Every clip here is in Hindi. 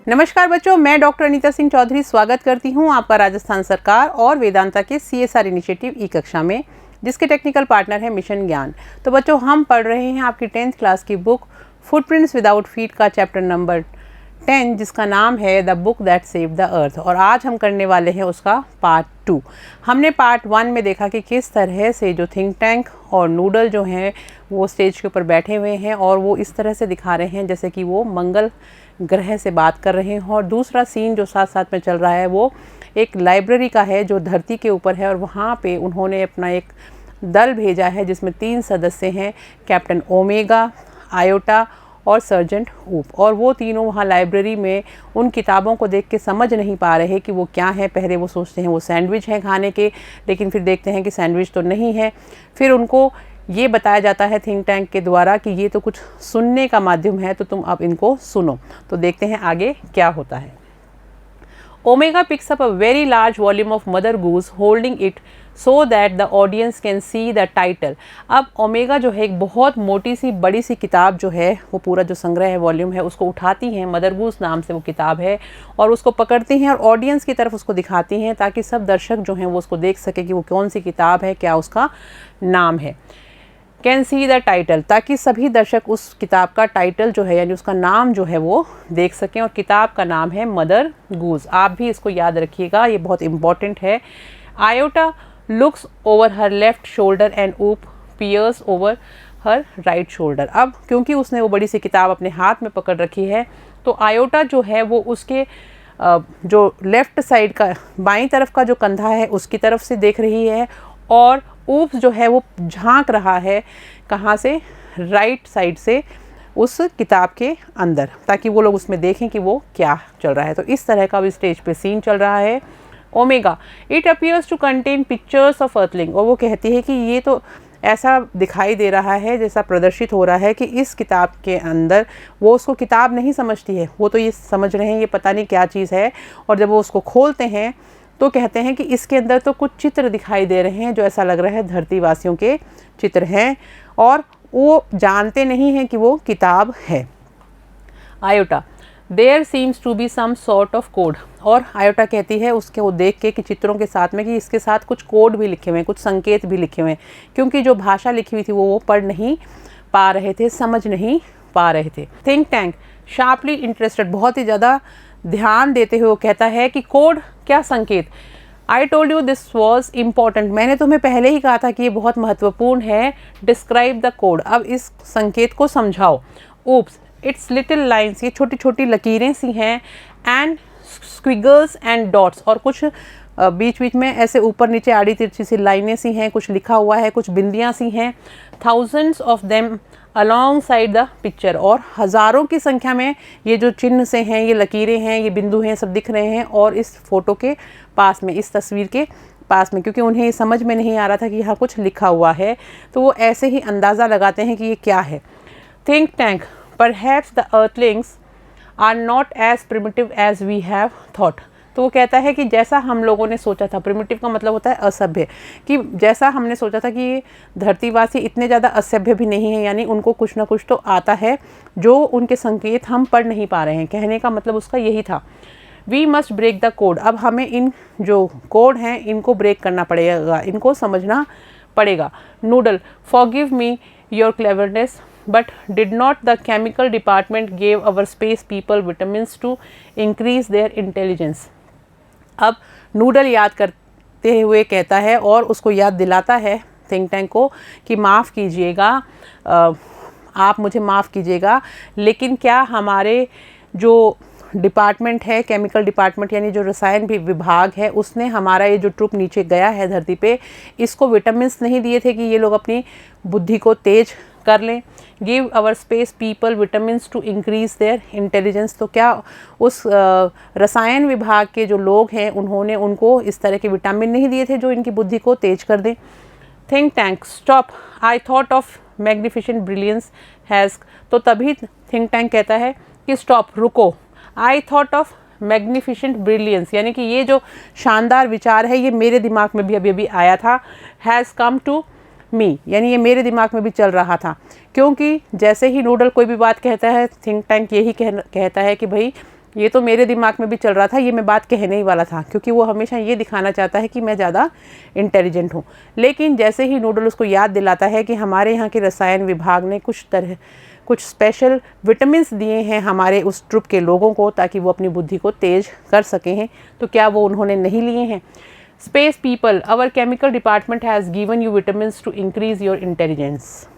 नमस्कार बच्चों, मैं डॉक्टर अनीता सिंह चौधरी स्वागत करती हूं आपका राजस्थान सरकार और वेदांता के CSR इनिशिएटिव ई कक्षा में, जिसके टेक्निकल पार्टनर है मिशन ज्ञान। तो बच्चों, हम पढ़ रहे हैं आपकी 10th क्लास की बुक फुटप्रिंट्स विदाउट फीट का चैप्टर नंबर 10, जिसका नाम है the book that saved the earth. और आज हम करने वाले हैं उसका पार्ट 2। हमने पार्ट 1 में देखा कि किस तरह से जो थिंक टैंक और नूडल जो हैं वो स्टेज के ऊपर बैठे हुए हैं और वो इस तरह से दिखा रहे हैं जैसे कि वो मंगल ग्रह से बात कर रहे हैं। और दूसरा सीन जो साथ साथ में चल रहा है वो एक लाइब्रेरी का है जो धरती के ऊपर है, और वहाँ पे उन्होंने अपना एक दल भेजा है जिसमें 3 सदस्य हैं, कैप्टन ओमेगा, आयोटा और सर्जेंट ऊप। और वो तीनों वहाँ लाइब्रेरी में उन किताबों को देख के समझ नहीं पा रहे कि वो क्या है। पहले वो सोचते हैं वो सैंडविच हैं खाने के, लेकिन फिर देखते हैं कि सैंडविच तो नहीं है। फिर उनको ये बताया जाता है थिंक टैंक के द्वारा कि ये तो कुछ सुनने का माध्यम है, तो तुम अब इनको सुनो। तो देखते हैं आगे क्या होता है। Omega picks up a very large volume of mother goose holding it so that the audience can see the title. अब ओमेगा जो है एक बहुत मोटी सी बड़ी सी किताब जो है, वो पूरा जो संग्रह है, वॉल्यूम है, उसको उठाती हैं, मदर गूस नाम से वो किताब है, और उसको पकड़ती हैं और ऑडियंस की तरफ उसको दिखाती हैं ताकि सब दर्शक जो हैं वो उसको देख सके कि वो कौन सी किताब है, क्या उसका नाम है। कैन सी द टाइटल, ताकि सभी दर्शक उस किताब का टाइटल जो है यानी उसका नाम जो है वो देख सकें, और किताब का नाम है मदर गूज। आप भी इसको याद रखिएगा, ये बहुत इंपॉर्टेंट है। Iota looks over her left shoulder and appears over her right shoulder. अब क्योंकि उसने वो बड़ी सी किताब अपने हाथ में पकड़ रखी है, तो आयोटा जो है वो उसके जो लेफ्ट साइड का बाईं तरफ का जो कंधा है उसकी तरफ से देख रही है, और ऊप्स जो है वो झांक रहा है कहाँ से, राइट साइड से उस किताब के अंदर, ताकि वो लोग उसमें देखें कि वो क्या चल रहा है। तो इस तरह का भी स्टेज पे सीन चल रहा है। Omega, it appears to contain pictures of earthling. और वो कहती है कि ये तो ऐसा दिखाई दे रहा है, जैसा प्रदर्शित हो रहा है कि इस किताब के अंदर, वो उसको किताब नहीं समझती है, वो तो ये समझ रहे हैं ये पता नहीं क्या चीज़ है। और जब वो उसको खोलते हैं तो कहते हैं कि इसके अंदर तो कुछ चित्र दिखाई दे रहे हैं जो ऐसा लग रहा है धरतीवासियों के चित्र हैं, और वो जानते नहीं हैं कि वो किताब है। Iota, there seems to be some sort of code. और आयोटा कहती है उसके वो देख के कि चित्रों के साथ में कि इसके साथ कुछ कोड भी लिखे हुए हैं, कुछ संकेत भी लिखे हुए हैं, क्योंकि जो भाषा लिखी हुई थी वो पढ़ नहीं पा रहे थे, समझ नहीं पा रहे थे। थिंक टैंक शार्पली इंटरेस्टेड, बहुत ही ज़्यादा ध्यान देते हुए वो कहता है कि कोड क्या संकेत। I told you this was important, मैंने तुम्हें पहले ही कहा था कि ये बहुत महत्वपूर्ण है। डिस्क्राइब द कोड, अब इस संकेत को समझाओ। ऊप्स, इट्स लिटिल लाइन्स, ये छोटी छोटी लकीरें सी हैं, एंड स्क्विगल्स एंड डॉट्स, और कुछ बीच बीच में ऐसे ऊपर नीचे आड़ी तिरछी सी लाइनें सी हैं, कुछ लिखा हुआ है, कुछ बिंदियाँ सी हैं। Thousands of them along side the picture, और हज़ारों की संख्या में ये जो चिन्ह से हैं, ये लकीरें हैं, ये बिंदु हैं, सब दिख रहे हैं। और इस फोटो के पास में, इस तस्वीर के पास में, क्योंकि उन्हें ये समझ में नहीं आ रहा था कि यहाँ कुछ लिखा हुआ है, तो वो ऐसे ही अंदाज़ा लगाते हैं कि ये क्या है। Think Tank, perhaps the earthlings are not as primitive as we have thought. तो वो कहता है कि जैसा हम लोगों ने सोचा था, प्रिमिटिव का मतलब होता है असभ्य, कि जैसा हमने सोचा था कि ये धरतीवासी इतने ज़्यादा असभ्य भी नहीं है, यानी उनको कुछ ना कुछ तो आता है जो उनके संकेत हम पढ़ नहीं पा रहे हैं। कहने का मतलब उसका यही था। We must break the code, अब हमें इन जो कोड हैं इनको ब्रेक करना पड़ेगा, इनको समझना पड़ेगा। Noodle, forgive me your cleverness, but did not the chemical department gave our space people vitamins to increase their intelligence। अब नूडल याद करते हुए कहता है और उसको याद दिलाता है थिंक टैंक को कि माफ़ कीजिएगा, आप मुझे माफ़ कीजिएगा, लेकिन क्या हमारे जो डिपार्टमेंट है, केमिकल डिपार्टमेंट यानी जो रसायन विभाग है, उसने हमारा ये जो ट्रुप नीचे गया है धरती पे, इसको विटामिन्स नहीं दिए थे कि ये लोग अपनी बुद्धि को तेज कर लें। Give our space people vitamins to increase their intelligence, तो क्या उस रसायन विभाग के जो लोग हैं उन्होंने उनको इस तरह के विटामिन नहीं दिए थे जो इनकी बुद्धि को तेज कर दें। Think tank, stop, I thought of magnificent brilliance has. तो तभी थिंक टैंक कहता है कि स्टॉप, रुको। I thought of magnificent brilliance, यानी कि ये जो शानदार विचार है ये मेरे दिमाग में भी अभी आया था। हैज़ कम टू मी, यानी ये मेरे दिमाग में भी चल रहा था, क्योंकि जैसे ही नूडल कोई भी बात कहता है थिंक टैंक यही कहता है कि भाई ये तो मेरे दिमाग में भी चल रहा था, ये मैं बात कहने ही वाला था, क्योंकि वो हमेशा ये दिखाना चाहता है कि मैं ज़्यादा इंटेलिजेंट हूँ। लेकिन जैसे ही नूडल उसको याद दिलाता है कि हमारे यहाँ के रसायन विभाग ने कुछ स्पेशल विटामिन्स दिए हैं हमारे उस ट्रुप के लोगों को, ताकि वो अपनी बुद्धि को तेज कर सकें हैं, तो क्या वो उन्होंने नहीं लिए हैं? Space people, our chemical department has given you vitamins to increase your intelligence.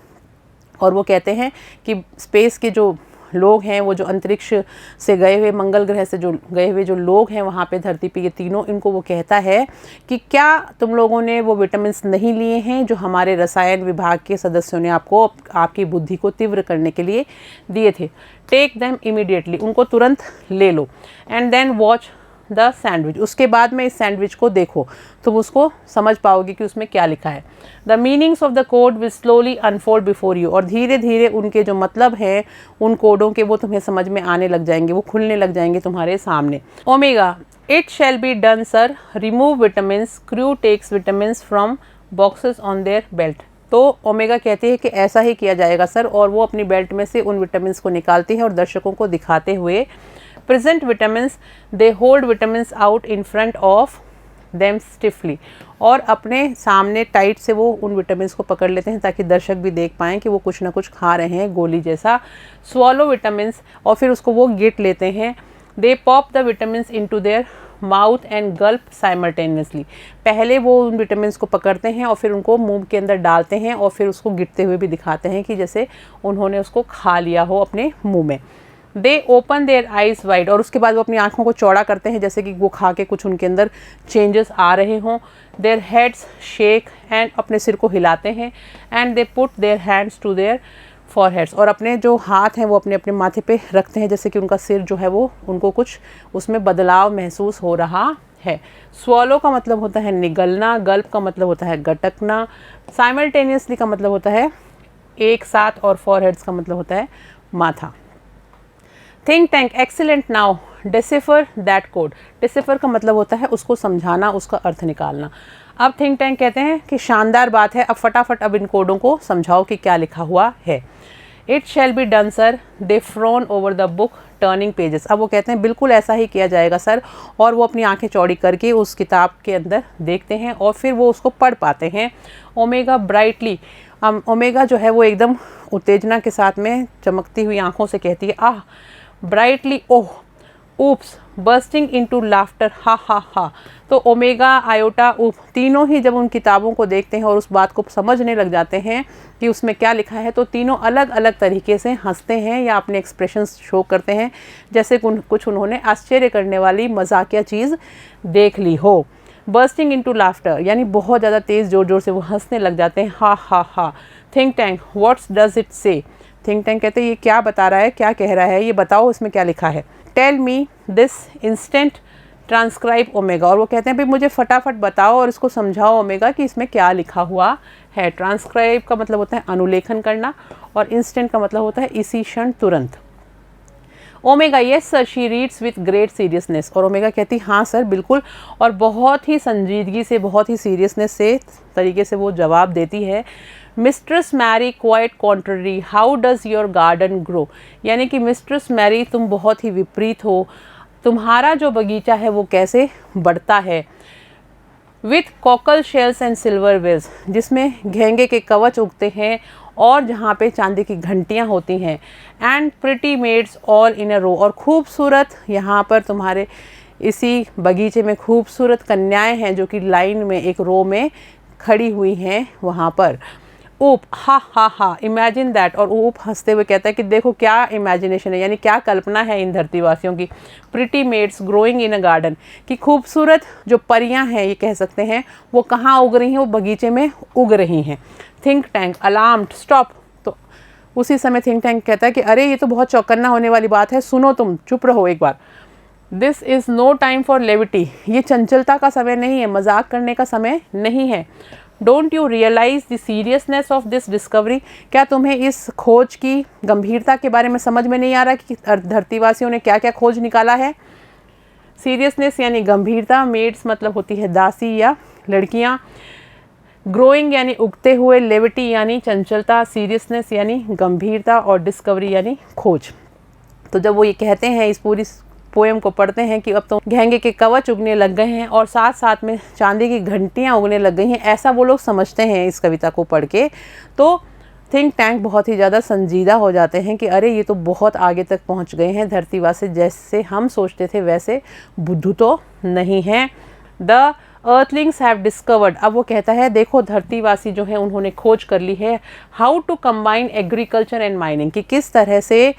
और वो कहते हैं कि स्पेस के जो लोग हैं, वो जो अंतरिक्ष से गए हुए, मंगल ग्रह से जो गए हुए जो लोग हैं वहाँ पे धरती पे, ये तीनों, इनको वो कहता है कि क्या तुम लोगों ने वो विटामिन्स नहीं लिए हैं जो हमारे रसायन विभाग के सदस्यों ने आपको आपकी बुद्धि को तीव्र करने के लिए दिए थे? टेक देम इमीडिएटली, उनको तुरंत ले लो। And then watch the sandwich, उसके बाद में इस सैंडविच को देखो, तुम उसको समझ पाओगे कि उसमें क्या लिखा है। The meanings of the code will slowly unfold before you, और धीरे धीरे उनके जो मतलब हैं उन कोडों के, वो तुम्हें समझ में आने लग जाएंगे, वो खुलने लग जाएंगे तुम्हारे सामने। Omega, it shall be done sir, remove vitamins, crew takes vitamins from boxes on their belt. तो ओमेगा कहती है कि ऐसा ही किया जाएगा सर, और वो अपनी बेल्ट में से उन विटामिन्स को निकालती है और दर्शकों को दिखाते हुए, present vitamins, they hold vitamins out in front of them stiffly, और अपने सामने टाइट से वो उन विटामिन्स को पकड़ लेते हैं ताकि दर्शक भी देख पाएँ कि वो कुछ ना कुछ खा रहे हैं गोली जैसा। swallow vitamins, और फिर उसको वो गिट लेते हैं। they pop the vitamins into their mouth and gulp simultaneously, पहले वो उन विटामिन्स को पकड़ते हैं और फिर उनको मुंह के अंदर डालते हैं और फिर उसको गिरते हुए भी दिखाते हैं कि जैसे उन्होंने उसको खा लिया हो अपने मुंह में। दे ओपन देयर आइज वाइड, और उसके बाद वो अपनी आंखों को चौड़ा करते हैं जैसे कि वो खा के कुछ उनके अंदर चेंजेस आ रहे हों। देयर हेड्स शेक, एंड अपने सिर को हिलाते हैं। And they put their hands to their foreheads, और अपने जो हाथ हैं वो अपने अपने माथे पे रखते हैं जैसे कि उनका सिर जो है वो, उनको कुछ उसमें बदलाव महसूस हो रहा है। स्वॉलो का मतलब होता है निगलना, गल्प का मतलब होता है गटकना, साइमल्टेनियसली का मतलब होता है एक साथ, और फॉरहेड्स का मतलब होता है माथा। Think tank, excellent, now decipher that code. Decipher का मतलब होता है उसको समझाना, उसका अर्थ निकालना। अब थिंक टैंक कहते हैं कि शानदार बात है, अब फटाफट अब इन कोडों को समझाओ कि क्या लिखा हुआ है। It shall be done sir, they prone over the book turning pages. अब वो कहते हैं बिल्कुल ऐसा ही किया जाएगा सर, और वो अपनी आंखें चौड़ी करके उस किताब के अंदर देखते हैं और फिर वो उसको पढ़ पाते हैं। ओमेगा ब्राइटली, ओमेगा जो है वो एकदम उत्तेजना के साथ में चमकती हुई आंखों से कहती है, आह, ब्राइटली, ओह, ऊप्स, बर्स्टिंग इनटू लाफ्टर, हा हा हा। तो ओमेगा, आयोटा, ऊप, तीनों ही जब उन किताबों को देखते हैं और उस बात को समझने लग जाते हैं कि उसमें क्या लिखा है, तो तीनों अलग अलग तरीके से हंसते हैं या अपने एक्सप्रेशंस शो करते हैं जैसे कुछ उन्होंने आश्चर्य करने वाली मजाकिया चीज़ देख ली हो। बर्स्टिंग इनटू लाफ्टर यानी बहुत ज़्यादा तेज़ जोर जोर से वो हंसने लग जाते हैं, हा हा हा। Think tank, what's does it से। थिंक टैंक कहते हैं ये क्या बता रहा है, क्या कह रहा है, ये बताओ इसमें क्या लिखा है। Tell me this instant, transcribe Omega, और वो कहते हैं भाई मुझे फटाफट बताओ और इसको समझाओ ओमेगा कि इसमें क्या लिखा हुआ है। ट्रांसक्राइब का मतलब होता है अनुलेखन करना, और इंस्टेंट का मतलब होता है इसी क्षण, तुरंत। Omega, yes sir, she reads with great seriousness, और ओमेगा कहती हाँ सर बिल्कुल, और बहुत ही संजीदगी से, बहुत ही सीरियसनेस से तरीके से वो जवाब देती है। Mistress Mary quite contrary, how does your garden grow, यानी कि मिस्ट्रेस मैरी तुम बहुत ही विपरीत हो, तुम्हारा जो बगीचा है वो कैसे बढ़ता है। With cockle shells and silver bells, जिसमें घेंगे के कवच उगते हैं और जहाँ पे चांदी की घंटियाँ होती हैं। And pretty maids all in a row, और खूबसूरत यहाँ पर तुम्हारे इसी बगीचे में खूबसूरत कन्याएं हैं जो कि लाइन में एक रो में खड़ी हुई हैं वहाँ पर। ऊप, हा हा हा, इमेजिन दैट, और ऊप हंसते हुए कहता है कि देखो क्या इमेजिनेशन है, यानी क्या कल्पना है इन धरतीवासियों की। Pretty maids growing in a garden, कि खूबसूरत जो परियां हैं ये कह सकते हैं, वो कहाँ उग रही हैं, वो बगीचे में उग रही हैं। थिंक टैंक, अलार्म्ड, स्टॉप, तो उसी समय थिंक टैंक कहता है कि अरे ये तो बहुत चौकन्ना होने वाली बात है, सुनो तुम, चुप रहो एक बार। This is no time for levity, ये चंचलता का समय नहीं है, मजाक करने का समय नहीं है। Don't you realize the seriousness of this discovery, क्या तुम्हें इस खोज की गंभीरता के बारे में समझ में नहीं आ रहा कि धरतीवासियों ने क्या क्या खोज निकाला है। सीरियसनेस यानी गंभीरता, मेड्स मतलब होती है दासी या लड़कियां, ग्रोइंग यानी उगते हुए, लेविटी यानी चंचलता, सीरियसनेस यानी गंभीरता, और डिस्कवरी यानी खोज। तो जब वो ये कहते हैं इस पूरी पोएम को पढ़ते हैं कि अब तो घेंगे के कवच उगने लग गए हैं और साथ साथ में चांदी की घंटियाँ उगने लग गई हैं, ऐसा वो लोग समझते हैं इस कविता को पढ़ के। तो थिंक टैंक बहुत ही ज़्यादा संजीदा हो जाते हैं कि अरे ये तो बहुत आगे तक पहुंच गए हैं, धरतीवासी जैसे हम सोचते थे वैसे बुद्धू तो नहीं हैं। द अर्थलिंग्स हैव डिस्कवर्ड, अब वो कहता है देखो धरतीवासी जो है उन्होंने खोज कर ली है how to combine agriculture and mining, कि किस तरह से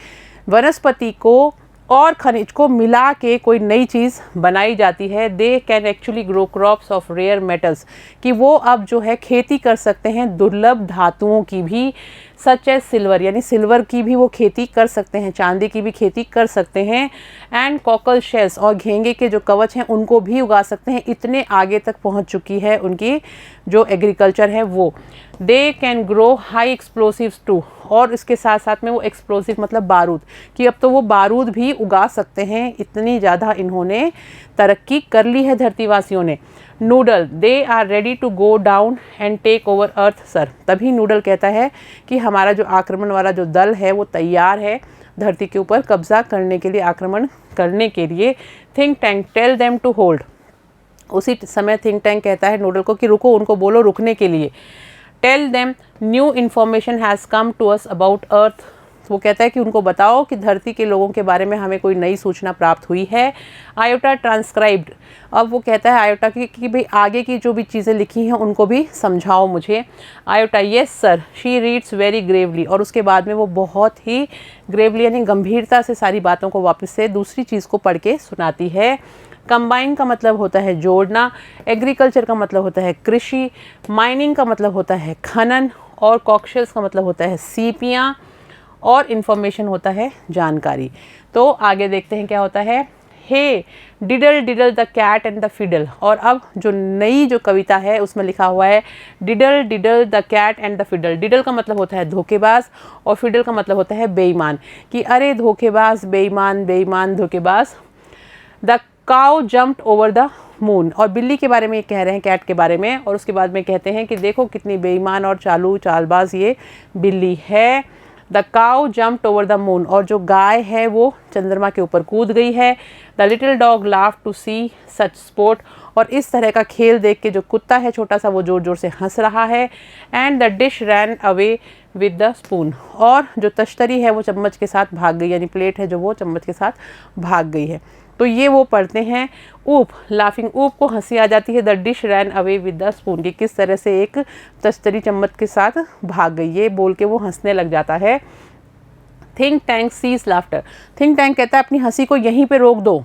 वनस्पति को और खनिज को मिला के कोई नई चीज़ बनाई जाती है। They can actually grow crops of rare metals, कि वो अब जो है खेती कर सकते हैं दुर्लभ धातुओं की भी, सच एज सिल्वर, यानी सिल्वर की भी वो खेती कर सकते हैं, चांदी की भी खेती कर सकते हैं। एंड कॉकल शेल्स, और घेंगे के जो कवच हैं उनको भी उगा सकते हैं। इतने आगे तक पहुंच चुकी है उनकी जो एग्रीकल्चर है वो। They can grow high explosives too, और इसके साथ साथ में वो एक्सप्लोसिव मतलब बारूद, कि अब तो वो बारूद भी उगा सकते हैं, इतनी ज़्यादा इन्होंने तरक्की कर ली है धरतीवासियों ने। Noodle, they are ready to go down and take over Earth sir, तभी नूडल कहता है कि हमारा जो आक्रमण वाला जो दल है वो तैयार है धरती के ऊपर कब्जा करने के लिए, आक्रमण करने के लिए। Think Tank tell them to hold, उसी समय थिंक टैंक कहता है नूडल को कि रुको, उनको बोलो रुकने के लिए। Tell them new information has come to us about earth, वो कहता है कि उनको बताओ कि धरती के लोगों के बारे में हमें कोई नई सूचना प्राप्त हुई है। आयोटा ट्रांसक्राइब्ड, अब वो कहता है आयोटा की कि भाई आगे की जो भी चीज़ें लिखी हैं उनको भी समझाओ मुझे। Iota, yes sir, she reads very Gravely, और उसके बाद में वो बहुत ही ग्रेवली यानी गंभीरता से सारी बातों को वापस से दूसरी चीज़ को पढ़ के सुनाती है। कंबाइन का मतलब होता है जोड़ना, एग्रीकल्चर का मतलब होता है कृषि, माइनिंग का मतलब होता है खनन, और कॉक्शल्स का मतलब होता है सीपियाँ, और इन्फॉर्मेशन होता है जानकारी। तो आगे देखते हैं क्या होता है। Hey diddle diddle the cat and the fiddle, और अब जो नई जो कविता है उसमें लिखा हुआ है diddle diddle the cat and the fiddle. Diddle का मतलब होता है धोखेबाज और फिडल का मतलब होता है बेईमान, कि अरे धोखेबाज बेईमान बेईमान धोखेबाज। The cow jumped over the moon, और बिल्ली के बारे में ये कह रहे हैं कैट के बारे में, और उसके बाद में कहते हैं कि देखो कितनी बेईमान और चालू चालबाज ये बिल्ली है। The cow jumped over the moon, और जो गाय है वो चंद्रमा के ऊपर कूद गई है। The little dog laughed to see such sport, और इस तरह का खेल देख के जो कुत्ता है छोटा सा वो जोर जोर से हंस रहा है। And the dish ran away with the spoon, और जो तश्तरी है वो चम्मच के साथ भाग गई, यानी प्लेट है जो वो चम्मच के साथ भाग गई है। तो ये वो पढ़ते हैं ऊप, लाफिंग ऊप को हंसी आ जाती है। The dish ran away with the spoon, की किस तरह से एक तश्तरी चम्मच के साथ भाग गई, ये बोल के वो हंसने लग जाता है। Think Tank sees laughter, Think Tank कहता है अपनी हंसी को यहीं पे रोक दो,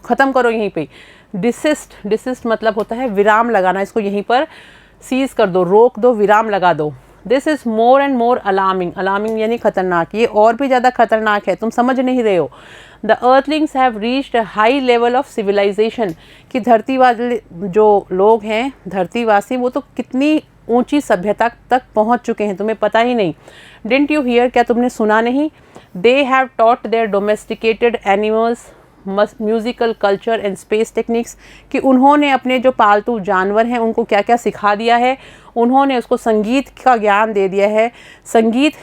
ख़त्म करो यहीं पे। डिसिस्ट, डिसिस्ट मतलब होता है विराम लगाना, इसको यहीं पर सीज कर दो, रोक दो, विराम लगा दो। This is more and more alarming, alarming यानी खतरनाक, ये और भी ज़्यादा खतरनाक है, तुम समझ नहीं रहे हो। The earthlings have reached a high level of civilization, कि धरती वाले जो लोग हैं धरतीवासी वो तो कितनी ऊंची सभ्यता तक पहुंच चुके हैं, तुम्हें पता ही नहीं। डिडंट यू हियर, क्या तुमने सुना नहीं। They have taught their domesticated animals musical culture and space techniques, कि उन्होंने अपने जो पालतू जानवर हैं उनको क्या क्या सिखा दिया है, उन्होंने उसको संगीत का ज्ञान दे दिया है, संगीत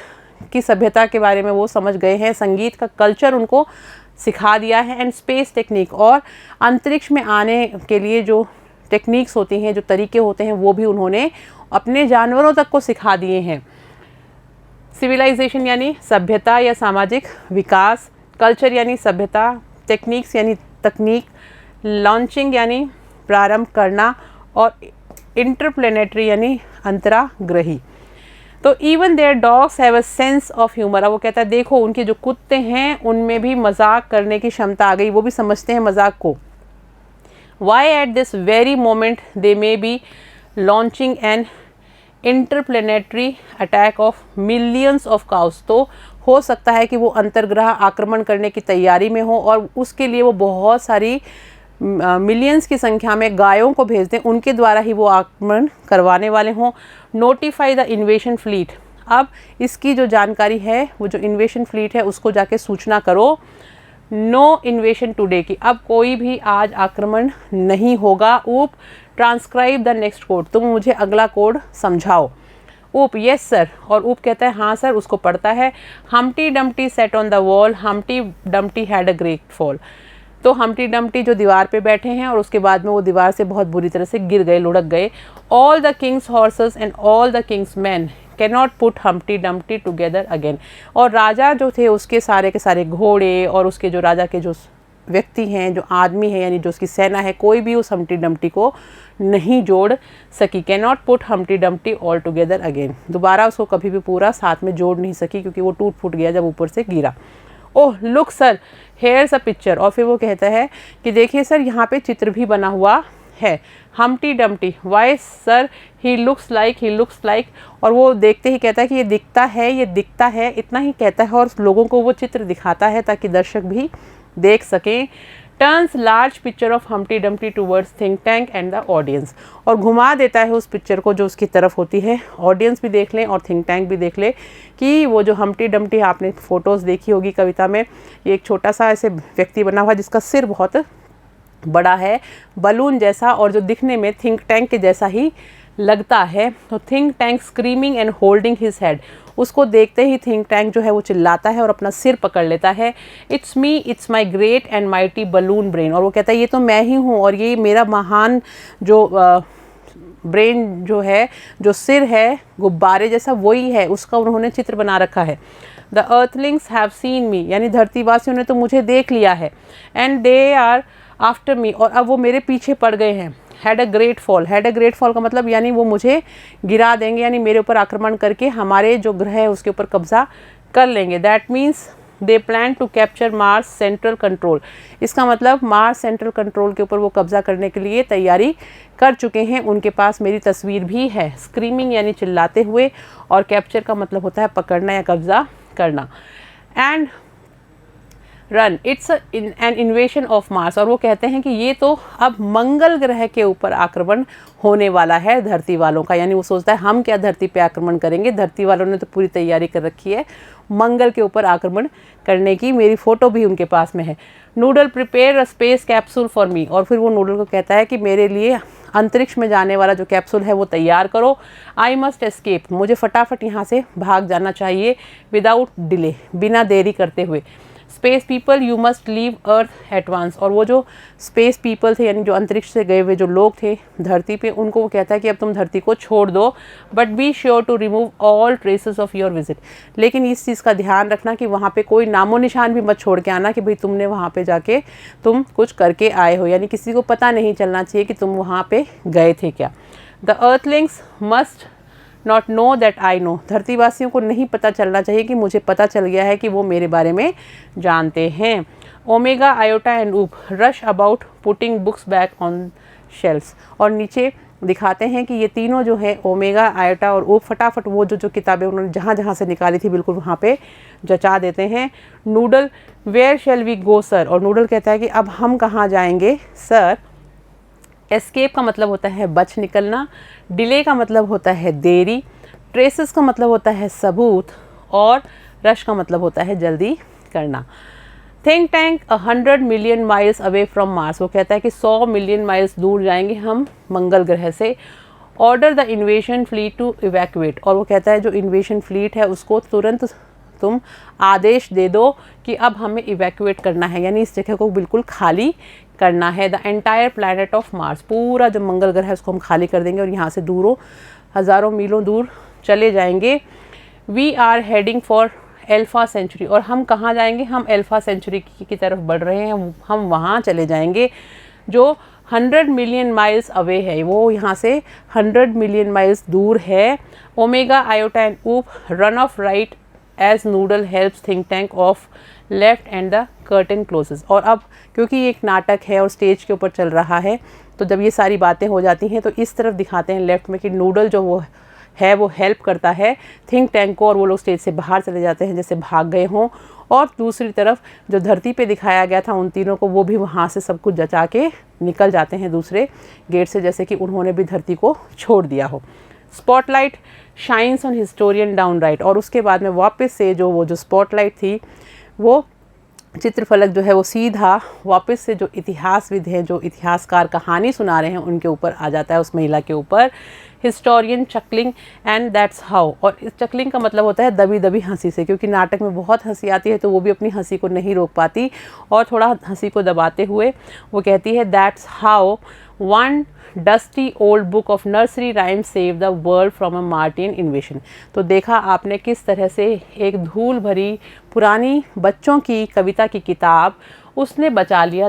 की सभ्यता के बारे में वो समझ गए हैं, संगीत का कल्चर उनको सिखा दिया है। एंड स्पेस टेक्निक, और अंतरिक्ष में आने के लिए जो टेक्निक्स होती हैं, जो तरीके होते हैं, वो भी उन्होंने अपने जानवरों तक को सिखा दिए हैं। सिविलाइजेशन यानी सभ्यता या सामाजिक विकास, कल्चर यानी सभ्यता, टेक्निक्स यानी तकनीक, लॉन्चिंग यानी प्रारंभ करना, और इंटरप्लेनेटरी यानी अंतराग्रही। तो even their dogs have a sense of humour, अब वो कहता है देखो उनके जो कुत्ते हैं उनमें भी मजाक करने की क्षमता आ गई, वो भी समझते हैं मजाक को। Why at this very moment they may be launching an interplanetary attack of millions of cows, तो हो सकता है कि वो अंतर्ग्रह आक्रमण करने की तैयारी में हो, और उसके लिए वो बहुत सारी मिलियंस की संख्या में गायों को भेज दें, उनके द्वारा ही वो आक्रमण करवाने वाले हों। नोटिफाई द इन्वेशन फ्लीट, अब इसकी जो जानकारी है वो जो इन्वेशन फ्लीट है उसको जाके सूचना करो। नो इन्वेशन टुडे, की अब कोई भी आज आक्रमण नहीं होगा। ऊप ट्रांसक्राइब द नेक्स्ट कोड, तुम मुझे अगला कोड समझाओ। ऊप, यस सर, और ऊप कहता है हाँ सर, उसको पढ़ता है। Humpty Dumpty set on the wall, Humpty Dumpty had a great fall. तो हम्टी डम्टी जो दीवार पे बैठे हैं और उसके बाद में वो दीवार से बहुत बुरी तरह से गिर गए, लुढ़क गए। All the Kings horses and all the Kings man can not put Humpty Dumpty together again. और राजा जो थे उसके सारे के सारे घोड़े और उसके जो राजा के जो व्यक्ति हैं, जो आदमी है, यानी जो उसकी सेना है, कोई भी उस हम्टी डम्टी को नहीं जोड़ सकी। Can not put Humpty Dumpty all together again, दोबारा उसको कभी भी पूरा साथ में जोड़ नहीं सकी क्योंकि वो टूट फूट गया जब ऊपर से गिरा। Oh look sir, hairs a picture. और फिर वो कहता है कि देखिए सर, यहाँ पे चित्र भी बना हुआ है। Humpty Dumpty, why sir, he looks like. और वो देखते ही कहता है कि ये दिखता है, इतना ही कहता है और लोगों को वो चित्र दिखाता है ताकि दर्शक भी देख सकें। Turns large picture of Humpty Dumpty towards think tank and the audience, और घुमा देता है उस पिक्चर को जो उसकी तरफ होती है। ऑडियंस भी देख लें और थिंक टैंक भी देख ले कि वो जो हम्टी डम्टी, आपने फोटोज़ देखी होगी कविता में, ये एक छोटा सा ऐसे व्यक्ति बना हुआ जिसका सिर बहुत बड़ा है, बलून जैसा, और जो दिखने में थिंक टैंक के जैसा ही लगता है। तो think tank screaming and holding his head, उसको देखते ही थिंक टैंक जो है वो चिल्लाता है और अपना सिर पकड़ लेता है। It's me, it's my great and mighty balloon brain, और वो कहता है ये तो मैं ही हूँ और ये मेरा महान जो ब्रेन जो है, जो सिर है गुब्बारे जैसा, वही है, उसका उन्होंने चित्र बना रखा है। The earthlings have seen me, यानी धरतीवासियों ने तो मुझे देख लिया है। And they are after me, और अब वो मेरे पीछे पड़ गए हैं। हैड अ ग्रेट फॉल का मतलब यानी वो मुझे गिरा देंगे, यानी मेरे ऊपर आक्रमण करके हमारे जो ग्रह है उसके ऊपर कब्जा कर लेंगे। That means they plan to capture Mars central control, इसका मतलब मार्स सेंट्रल कंट्रोल के ऊपर वो कब्जा करने के लिए तैयारी कर चुके हैं। उनके पास मेरी तस्वीर भी है। स्क्रीमिंग यानी चिल्लाते हुए, और कैप्चर का मतलब होता है पकड़ना या कब्जा करना। And run, it's an इन्वेशन of Mars, और वो कहते हैं कि ये तो अब मंगल ग्रह के ऊपर आक्रमण होने वाला है धरती वालों का। यानी वो सोचता है हम क्या धरती पे आक्रमण करेंगे, धरती वालों ने तो पूरी तैयारी कर रखी है मंगल के ऊपर आक्रमण करने की। मेरी फ़ोटो भी उनके पास में है। Noodle prepare a space capsule for me, और फिर वो नूडल को कहता है कि मेरे लिए अंतरिक्ष में जाने वाला जो कैप्सूल है वो तैयार करो। आई मस्ट एस्केप, मुझे फटाफट यहाँ से भाग जाना चाहिए। विदाउट डिले, बिना देरी करते हुए। Space people you must leave Earth at once, और वो जो स्पेस पीपल थे, यानी जो अंतरिक्ष से गए हुए जो लोग थे धरती पे, उनको वो कहता है कि अब तुम धरती को छोड़ दो। But be sure to remove all traces of your visit, लेकिन इस चीज़ का ध्यान रखना कि वहाँ पे कोई नामो निशान भी मत छोड़ के आना कि भाई तुमने वहाँ पे जाके तुम कुछ करके आए हो, यानी किसी को पता नहीं चलना चाहिए कि तुम वहाँ पे गए थे क्या। The earthlings must not know that I know, धरतीवासियों को नहीं पता चलना चाहिए कि मुझे पता चल गया है कि वो मेरे बारे में जानते हैं। Omega, Iota and Oop rush about putting books back on shelves, और नीचे दिखाते हैं कि ये तीनों जो है ओमेगा, आयोटा और ऊप फटाफट वो जो किताबें उन्होंने जहाँ जहाँ से निकाली थी बिल्कुल वहाँ पे जचा देते हैं। Noodle, where shall we go sir, और नूडल कहता है कि अब हम कहाँ जाएंगे सर। एस्केप का मतलब होता है बच निकलना, डिले का मतलब होता है देरी, ट्रेसेस का मतलब होता है सबूत, और रश का मतलब होता है जल्दी करना। Think tank 100 million miles away from Mars, वो कहता है कि 100 मिलियन माइल्स दूर जाएंगे हम मंगल ग्रह से। Order the invasion fleet to evacuate, और वो कहता है जो इन्वेशन फ्लीट है उसको तुरंत तुम आदेश दे दो कि अब हमें इवैक्यूएट करना है, यानी इस जगह को बिल्कुल खाली करना है। The entire planet of Mars, पूरा जो मंगल ग्रह है उसको हम खाली कर देंगे और यहाँ से दूरों हज़ारों मीलों दूर चले जाएंगे। We are heading for Alpha Centauri, और हम कहाँ जाएंगे, हम एल्फ़ा सेंचुरी की तरफ बढ़ रहे हैं, हम वहाँ चले जाएंगे जो 100 मिलियन माइल्स अवे है, वो यहाँ से 100 मिलियन माइल्स दूर है। Omega, Iota and Oop run off right as Noodle helps Think Tank off left and the curtain closes, और अब क्योंकि ये एक नाटक है और स्टेज के ऊपर चल रहा है, तो जब ये सारी बातें हो जाती हैं तो इस तरफ दिखाते हैं लेफ्ट में कि नूडल जो वो है वो हेल्प करता है थिंक टैंक को, और वो लोग स्टेज से बाहर चले जाते हैं जैसे भाग गए हों। और दूसरी तरफ जो धरती पे दिखाया गया था उन तीनों को, वो भी वहाँ से सब कुछ जचा के निकल जाते हैं दूसरे गेट से, जैसे कि उन्होंने भी धरती को छोड़ दिया हो। Spotlight shines on historian down right, और उसके बाद में वापस से वो जो स्पॉटलाइट थी वो चित्रफलक जो है वो सीधा वापस से जो इतिहासविद हैं, जो इतिहासकार कहानी सुना रहे हैं, उनके ऊपर आ जाता है, उस महिला के ऊपर। Historian चकलिंग and that's how. और इस चकलिंग का मतलब होता है दबी दबी हंसी से, क्योंकि नाटक में बहुत हंसी आती है तो वो भी अपनी हंसी को नहीं रोक पाती और थोड़ा हंसी को दबाते हुए वो कहती है that's how one dusty old book of nursery rhyme save the world from a Martian इन्वेशन। तो देखा आपने किस तरह से एक धूल भरी पुरानी बच्चों की कविता की किताब उसने बचा लिया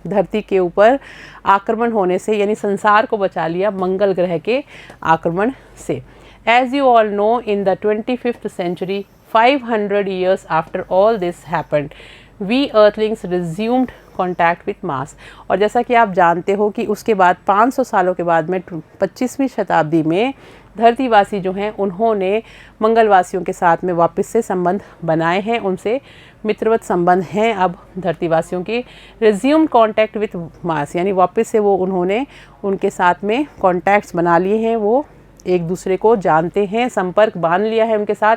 धरती के ऊपर आक्रमण होने से, यानी संसार को बचा लिया मंगल ग्रह के आक्रमण से। As you all know, in the 25th century, 500 years after all this happened, we earthlings resumed contact with Mars. और जैसा कि आप जानते हो कि उसके बाद 500 सालों के बाद में 25वीं शताब्दी में धरतीवासी जो हैं उन्होंने मंगलवासियों के साथ में वापस से संबंध बनाए हैं, उनसे मित्रवत संबंध हैं अब धरतीवासियों के। रिज्यूम कॉन्टैक्ट विथ मार्स यानी वापस से वो उन्होंने उनके साथ में कॉन्टैक्ट्स बना लिए हैं, वो एक दूसरे को जानते हैं, संपर्क बांध लिया है उनके साथ।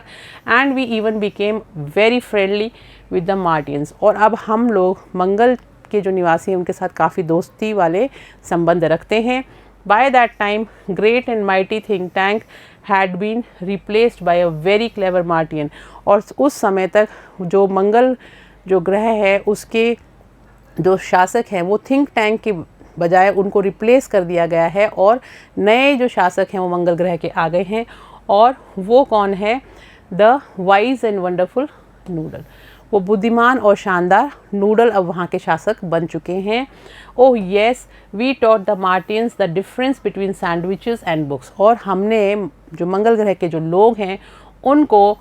And we even became very friendly with the Martians. और अब हम लोग मंगल के जो निवासी हैं उनके साथ काफ़ी दोस्ती वाले संबंध रखते हैं। By that time great and mighty Think Tank had been replaced by a very clever Martian. और उस समय तक जो मंगल जो ग्रह है उसके जो शासक हैं वो थिंक टैंक के बजाय उनको रिप्लेस कर दिया गया है और नए जो शासक हैं वो मंगल ग्रह के आ गए हैं। और वो कौन है? The wise and wonderful noodle. वो बुद्धिमान और शानदार नूडल अब वहाँ के शासक बन चुके हैं। Oh yes, we taught the Martians the difference between sandwiches and books. और हमने जो मंगल ग्रह के जो लोग हैं उनको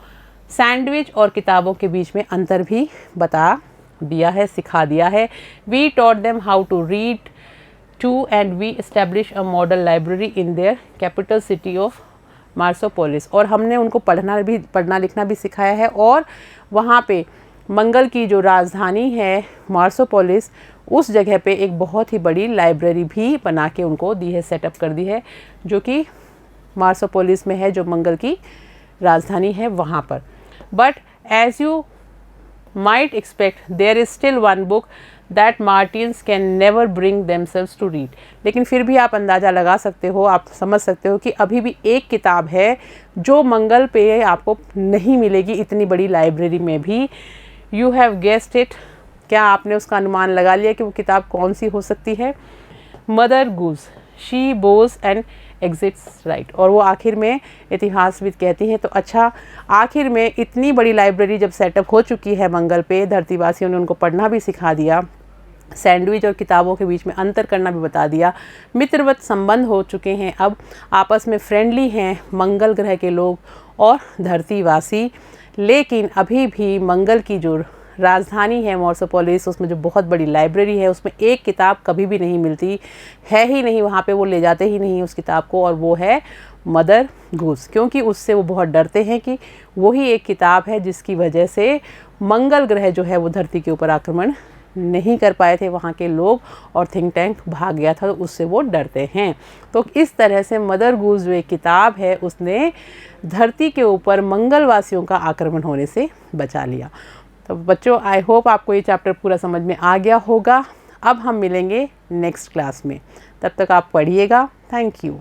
सैंडविच और किताबों के बीच में अंतर भी बता दिया है, सिखा दिया है। We taught them how to read too and we establish a model library in their capital city of Marsopolis. और हमने उनको पढ़ना लिखना भी सिखाया है। और वहाँ पे मंगल की जो राजधानी है मार्सोपोलिस, उस जगह पे एक बहुत ही बड़ी लाइब्रेरी भी बना के उनको दी है, सेटअप कर दी है, जो कि मार्सोपोलिस में है, जो मंगल की राजधानी है वहाँ पर। But as you might expect there is still one book that Martians can never bring themselves to read. लेकिन फिर भी आप अंदाज़ा लगा सकते हो, आप समझ सकते हो कि अभी भी एक किताब है जो मंगल पे आपको नहीं मिलेगी इतनी बड़ी लाइब्रेरी में भी। You have guessed it. क्या आपने उसका अनुमान लगा लिया कि वो किताब कौन सी हो सकती है? Mother goose, she Bhoj and exits right. और वो आखिर में इतिहासविद कहती हैं, तो अच्छा, आखिर में इतनी बड़ी लाइब्रेरी जब सेटअप हो चुकी है मंगल पे, धरतीवासियों ने उनको पढ़ना भी सिखा दिया, सैंडविच और किताबों के बीच में अंतर करना भी बता दिया, मित्रवत संबंध हो चुके हैं, अब आपस में फ्रेंडली हैं मंगल ग्रह के लोग और धरतीवासी। लेकिन अभी भी मंगल की जो राजधानी है मार्सोपोलिस, उसमें जो बहुत बड़ी लाइब्रेरी है उसमें एक किताब कभी भी नहीं मिलती है ही नहीं, वहाँ पे वो ले जाते ही नहीं उस किताब को, और वो है मदर गूस। क्योंकि उससे वो बहुत डरते हैं कि वही एक किताब है जिसकी वजह से मंगल ग्रह जो है वो धरती के ऊपर आक्रमण नहीं कर पाए थे वहाँ के लोग, और थिंक टैंक भाग गया था, तो उससे वो डरते हैं। तो इस तरह से मदर गूस जो एक किताब है उसने धरती के ऊपर मंगलवासियों का आक्रमण होने से बचा लिया। तो बच्चों, आई होप आपको ये चैप्टर पूरा समझ में आ गया होगा। अब हम मिलेंगे नेक्स्ट क्लास में, तब तक आप पढ़िएगा। Thank you.